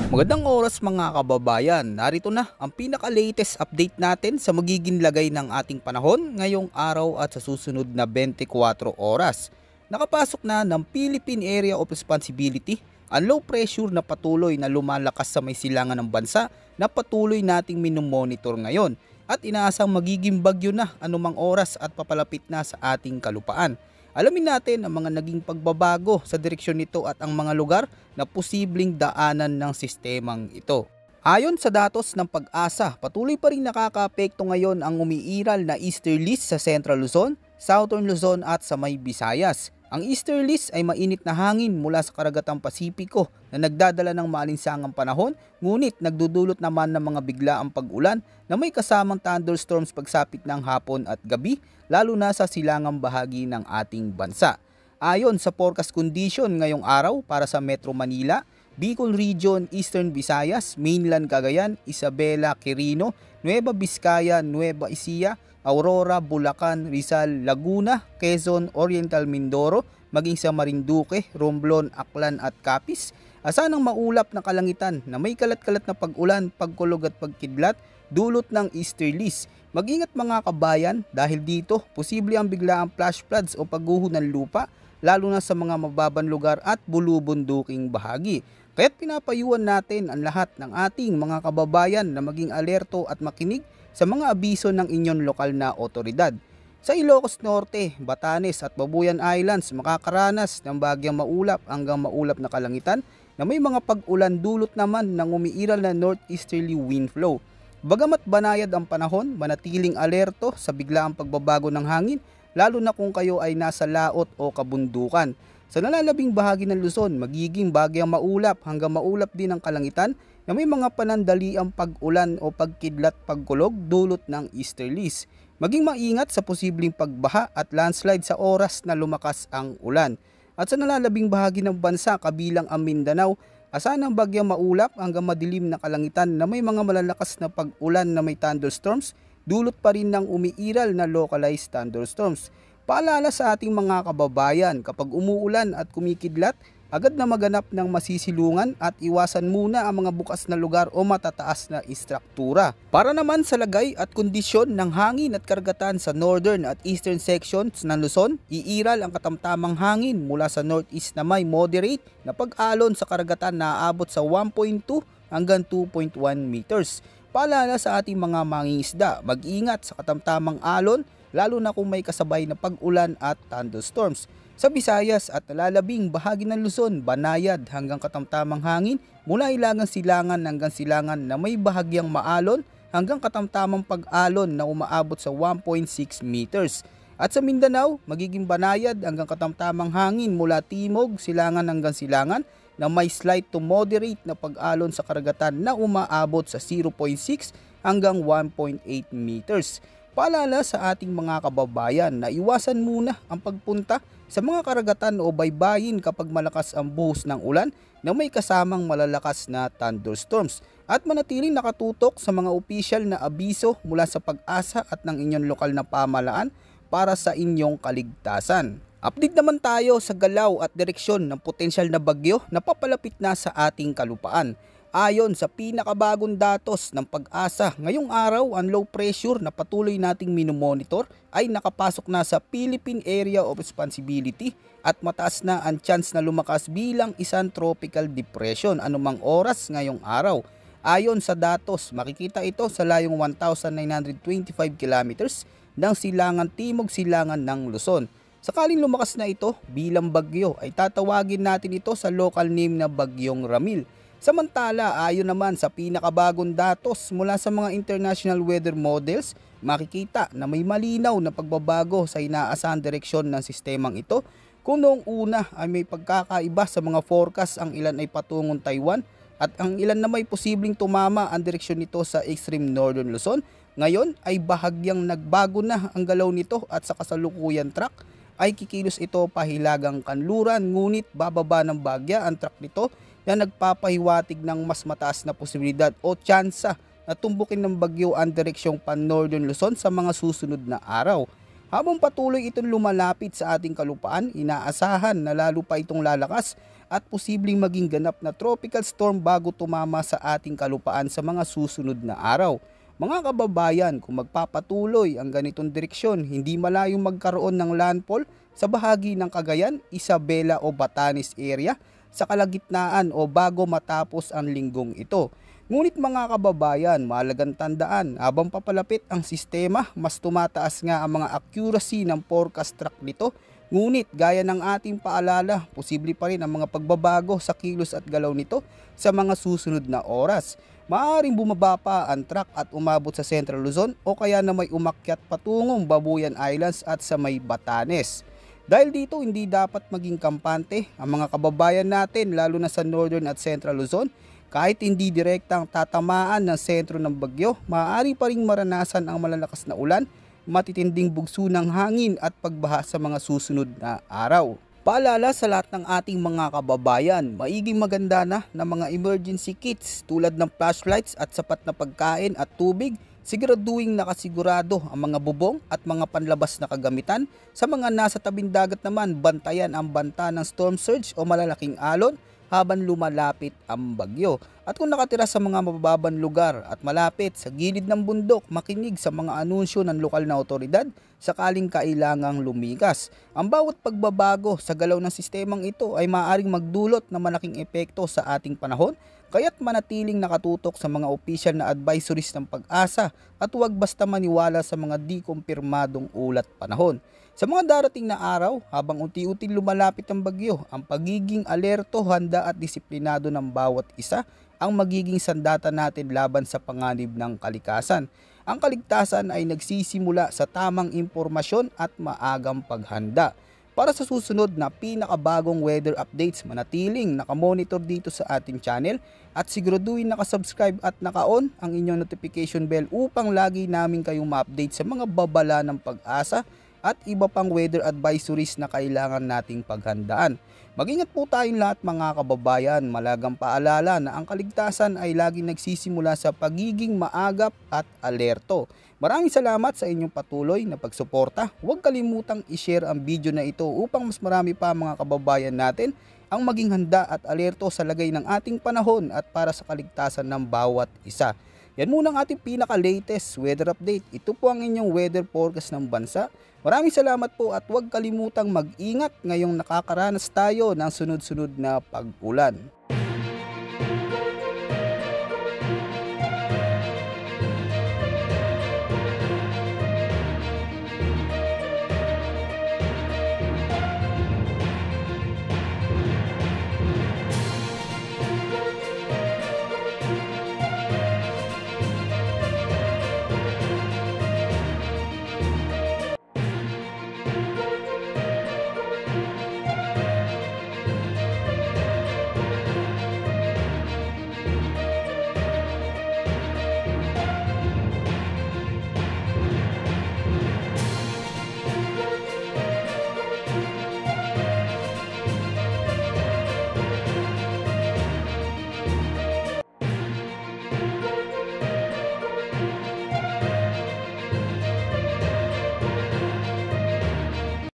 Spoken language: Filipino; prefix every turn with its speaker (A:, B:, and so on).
A: Magandang oras mga kababayan, narito na ang pinaka-latest update natin sa magiging lagay ng ating panahon ngayong araw at sa susunod na 24 oras. Nakapasok na ng Philippine Area of Responsibility ang low pressure na patuloy na lumalakas sa may silangan ng bansa na patuloy nating minomonitor ngayon at inaasang magiging bagyo na anumang oras at papalapit na sa ating kalupaan. Alamin natin ang mga naging pagbabago sa direksyon nito at ang mga lugar na posibleng daanan ng sistemang ito. Ayon sa datos ng Pag-asa, patuloy pa rin nakakaapekto ngayon ang umiiral na easterlies sa Central Luzon, Southern Luzon at sa may Visayas. Ang easterlies ay mainit na hangin mula sa karagatang Pasipiko na nagdadala ng maalinsangang panahon, ngunit nagdudulot naman ng mga biglaang pag-ulan na may kasamang thunderstorms pagsapit ng hapon at gabi, lalo na sa silangang bahagi ng ating bansa. Ayon sa forecast condition ngayong araw para sa Metro Manila, Bicol Region, Eastern Visayas, Mainland Cagayan, Isabela, Quirino, Nueva Vizcaya, Nueva Ecija, Aurora, Bulacan, Rizal, Laguna, Quezon, Oriental Mindoro, maging sa Marinduque, Romblon, Aklan at Capiz. Asanang maulap na kalangitan na may kalat-kalat na pag-ulan, pagkulog at pagkidlat, dulot ng easterlies. Mag-ingat mga kabayan dahil dito posible ang biglaang flash floods o pagguho ng lupa, lalo na sa mga mababang lugar at bulubunduking bahagi. Kaya't pinapayuhan natin ang lahat ng ating mga kababayan na maging alerto at makinig sa mga abiso ng inyong lokal na otoridad. Sa Ilocos Norte, Batanes at Babuyan Islands makakaranas ng bagyang maulap hanggang maulap na kalangitan na may mga pag-ulan dulot naman ng umiiral na northeasterly wind flow. Bagamat banayad ang panahon, manatiling alerto sa biglaang pagbabago ng hangin, lalo na kung kayo ay nasa laot o kabundukan. Sa nalalabing bahagi ng Luzon, magiging bagyang maulap hanggang maulap din ang kalangitan na may mga panandaliang pag-ulan o pagkidlat pagkulog dulot ng easterlies. Maging maingat sa posibleng pagbaha at landslide sa oras na lumakas ang ulan. At sa nalalabing bahagi ng bansa kabilang ang Mindanao, asahan ang bagyang maulap hanggang madilim na kalangitan na may mga malalakas na pag-ulan na may thunderstorms, dulot pa rin ng umiiral na localized thunderstorms. Paalala sa ating mga kababayan, kapag umuulan at kumikidlat, agad na maganap ng masisilungan at iwasan muna ang mga bukas na lugar o matataas na istruktura. Para naman sa lagay at kondisyon ng hangin at karagatan sa northern at eastern sections ng Luzon, iiral ang katamtamang hangin mula sa northeast na may moderate na pag-alon sa karagatan na aabot sa 1.2 hanggang 2.1 meters. Paalala sa ating mga mangingisda, mag-ingat sa katamtamang alon lalo na kung may kasabay na pag-ulan at thunderstorms. Sa Visayas at nalalabing bahagi ng Luzon, banayad hanggang katamtamang hangin mula Ilagang Silangan hanggang Silangan na may bahagyang maalon hanggang katamtamang pag-alon na umaabot sa 1.6 meters. At sa Mindanao, magiging banayad hanggang katamtamang hangin mula Timog, Silangan hanggang Silangan na may slight to moderate na pag-alon sa karagatan na umaabot sa 0.6 hanggang 1.8 meters. Paalala sa ating mga kababayan na iwasan muna ang pagpunta sa mga karagatan o baybayin kapag malakas ang buhos ng ulan na may kasamang malalakas na thunderstorms at manatiling nakatutok sa mga opisyal na abiso mula sa Pag-asa at ng inyong lokal na pamahalaan para sa inyong kaligtasan. Update naman tayo sa galaw at direksyon ng potensyal na bagyo na papalapit na sa ating kalupaan. Ayon sa pinakabagong datos ng Pag-asa, ngayong araw ang low pressure na patuloy nating minomonitor ay nakapasok na sa Philippine Area of Responsibility at mataas na ang chance na lumakas bilang isang tropical depression anumang oras ngayong araw. Ayon sa datos, makikita ito sa layong 1,925 kilometers ng silangan timog silangan ng Luzon. Sakaling lumakas na ito bilang bagyo ay tatawagin natin ito sa local name na Bagyong Ramil. Samantala, ayon naman sa pinakabagong datos mula sa mga international weather models, makikita na may malinaw na pagbabago sa inaasahang direksyon ng sistemang ito. Kung noong una ay may pagkakaiba sa mga forecast, ang ilan ay patungong Taiwan at ang ilan na may posibleng tumama ang direksyon nito sa extreme northern Luzon, ngayon ay bahagyang nagbago na ang galaw nito at sa kasalukuyan track ay kikilos ito pahilagang kanluran, ngunit bababa ng bagya ang track nito na nagpapahiwatig ng mas mataas na posibilidad o tsansa na tumbukin ng bagyo ang direksyong pan-northern Luzon sa mga susunod na araw. Habang patuloy itong lumalapit sa ating kalupaan, inaasahan na lalo pa itong lalakas at posibleng maging ganap na tropical storm bago tumama sa ating kalupaan sa mga susunod na araw. Mga kababayan, kung magpapatuloy ang ganitong direksyon, hindi malayong magkaroon ng landfall sa bahagi ng Cagayan, Isabela o Batanes area sa kalagitnaan o bago matapos ang linggong ito. Ngunit mga kababayan, mahalagang tandaan, habang papalapit ang sistema, mas tumataas nga ang mga accuracy ng forecast track nito. Ngunit gaya ng ating paalala, posible pa rin ang mga pagbabago sa kilos at galaw nito sa mga susunod na oras. Maaaring bumaba pa ang track at umabot sa Central Luzon o kaya na may umakyat patungong Babuyan Islands at sa may Batanes. Dahil dito hindi dapat maging kampante ang mga kababayan natin lalo na sa Northern at Central Luzon. Kahit hindi direktang tatamaan ng sentro ng bagyo, maaari pa ring maranasan ang malalakas na ulan, matitinding bugso ng hangin at pagbaha sa mga susunod na araw. Paalala sa lahat ng ating mga kababayan, maiging maganda na ng mga emergency kits tulad ng flashlights at sapat na pagkain at tubig. Siguraduhin nakasigurado ang mga bubong at mga panlabas na kagamitan. Sa mga nasa tabing dagat naman, bantayan ang banta ng storm surge o malalaking alon habang lumalapit ang bagyo. At kung nakatira sa mga mabababang lugar at malapit sa gilid ng bundok, makinig sa mga anunsyo ng lokal na otoridad sakaling kailangang lumikas. Ang bawat pagbabago sa galaw ng sistemang ito ay maaaring magdulot ng malaking epekto sa ating panahon, kaya't manatiling nakatutok sa mga opisyal na advisories ng Pag-asa at huwag basta maniwala sa mga di kumpirmadong ulat panahon. Sa mga darating na araw, habang unti-unti lumalapit ang bagyo, ang pagiging alerto, handa at disiplinado ng bawat isa ang magiging sandata natin laban sa panganib ng kalikasan. Ang kaligtasan ay nagsisimula sa tamang impormasyon at maagang paghanda. Para sa susunod na pinakabagong weather updates, manatiling nakamonitor dito sa ating channel at siguraduhin nakasubscribe at naka-on ang inyong notification bell upang lagi namin kayong ma-update sa mga babala ng Pag-asa at iba pang weather advisories na kailangan nating paghandaan. Mag-ingat po tayong lahat mga kababayan, malagang paalala na ang kaligtasan ay laging nagsisimula sa pagiging maagap at alerto. Maraming salamat sa inyong patuloy na pagsuporta. Huwag kalimutang i-share ang video na ito upang mas marami pa mga kababayan natin ang maging handa at alerto sa lagay ng ating panahon at para sa kaligtasan ng bawat isa. Yan muna ang ating pinaka-latest weather update. Ito po ang inyong weather forecast ng bansa. Maraming salamat po at huwag kalimutang mag-ingat ngayong nakakaranas tayo ng sunod-sunod na pag-ulan.